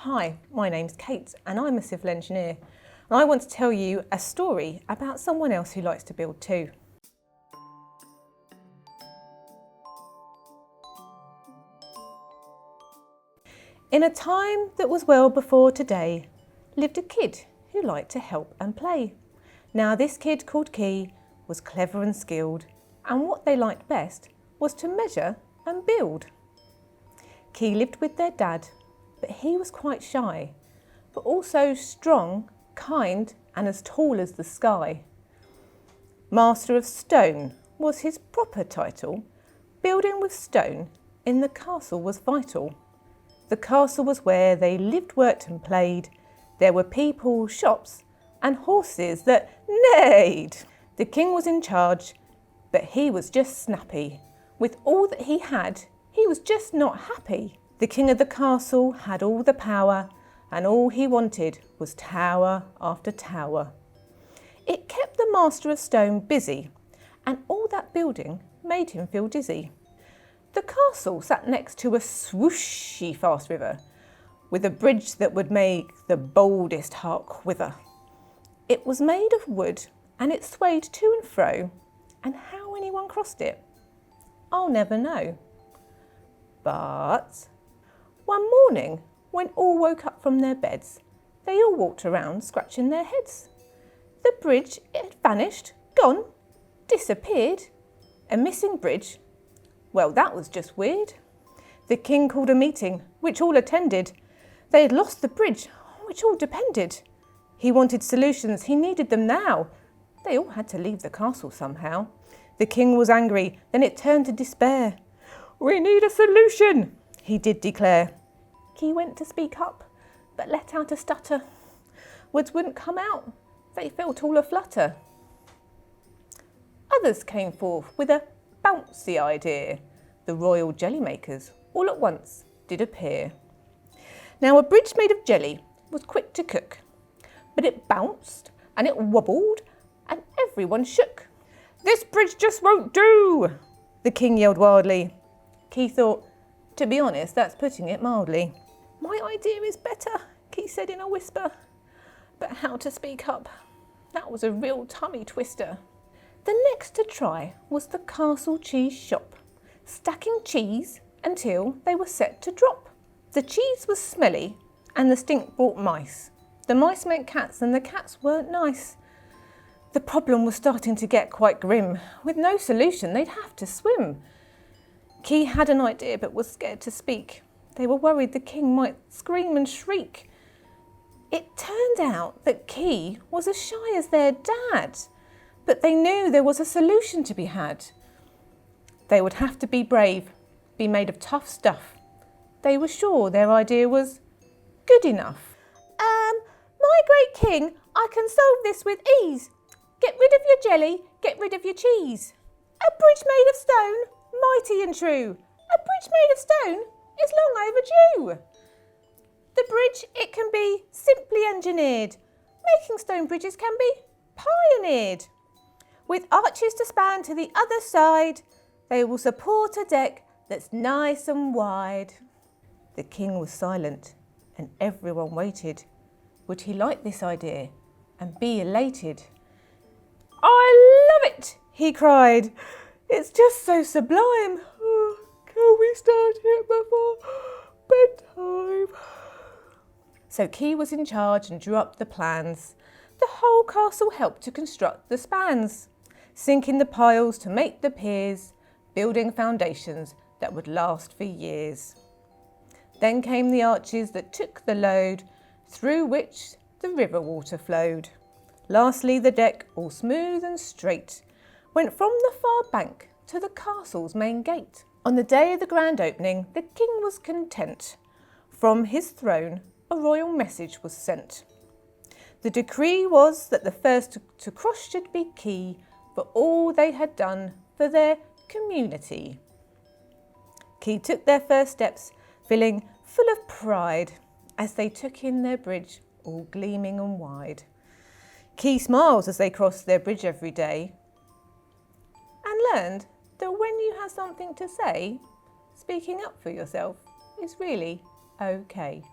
Hi, my name's Kate and I'm a civil engineer, and I want to tell you a story about someone else who likes to build too. In a time that was well before today, lived a kid who liked to help and play. Now this kid called Key was clever and skilled, and what they liked best was to measure and build. Key lived with their dad, but he was quite shy, but also strong, kind and as tall as the sky. Master of Stone was his proper title. Building with stone in the castle was vital. The castle was where they lived, worked and played. There were people, shops and horses that neighed. The king was in charge, but he was just snappy. With all that he had, he was just not happy. The king of the castle had all the power, and all he wanted was tower after tower. It kept the Master of Stone busy, and all that building made him feel dizzy. The castle sat next to a swooshy fast river, with a bridge that would make the boldest heart quiver. It was made of wood, and it swayed to and fro, and how anyone crossed it, I'll never know. But one morning, when all woke up from their beds, they all walked around scratching their heads. The bridge, it had vanished, gone, disappeared. A missing bridge? Well, that was just weird. The king called a meeting, which all attended. They had lost the bridge, on which all depended. He wanted solutions, he needed them now. They all had to leave the castle somehow. The king was angry, then it turned to despair. "We need a solution," he did declare. Key went to speak up, but let out a stutter. Words wouldn't come out, they felt all aflutter. Others came forth with a bouncy idea. The royal jelly makers all at once did appear. Now a bridge made of jelly was quick to cook, but it bounced and it wobbled and everyone shook. "This bridge just won't do," the king yelled wildly. Key thought, to be honest, that's putting it mildly. "My idea is better," Key said in a whisper. But how to speak up? That was a real tummy twister. The next to try was the castle cheese shop, stacking cheese until they were set to drop. The cheese was smelly and the stink brought mice. The mice meant cats and the cats weren't nice. The problem was starting to get quite grim. With no solution, they'd have to swim. Key had an idea but was scared to speak. They were worried the king might scream and shriek. It turned out that Key was as shy as their dad, but they knew there was a solution to be had. They would have to be brave, be made of tough stuff. They were sure their idea was good enough. My great king, I can solve this with ease. Get rid of your jelly, get rid of your cheese. A bridge made of stone, mighty and true. A bridge made of stone is long overdue. The bridge, it can be simply engineered. Making stone bridges can be pioneered. With arches to span to the other side, they will support a deck that's nice and wide. The king was silent and everyone waited. Would he like this idea and be elated? "I love it," he cried. "It's just so sublime. Oh, can we start it before bedtime?" So Key was in charge and drew up the plans. The whole castle helped to construct the spans, sinking the piles to make the piers, building foundations that would last for years. Then came the arches that took the load, through which the river water flowed. Lastly, the deck, all smooth and straight, went from the far bank to the castle's main gate. On the day of the grand opening, the king was content. From his throne, a royal message was sent. The decree was that the first to cross should be Key for all they had done for their community. Key took their first steps, feeling full of pride as they took in their bridge, all gleaming and wide. Key smiles as they crossed their bridge every day and learned that when you have something to say, speaking up for yourself is really okay.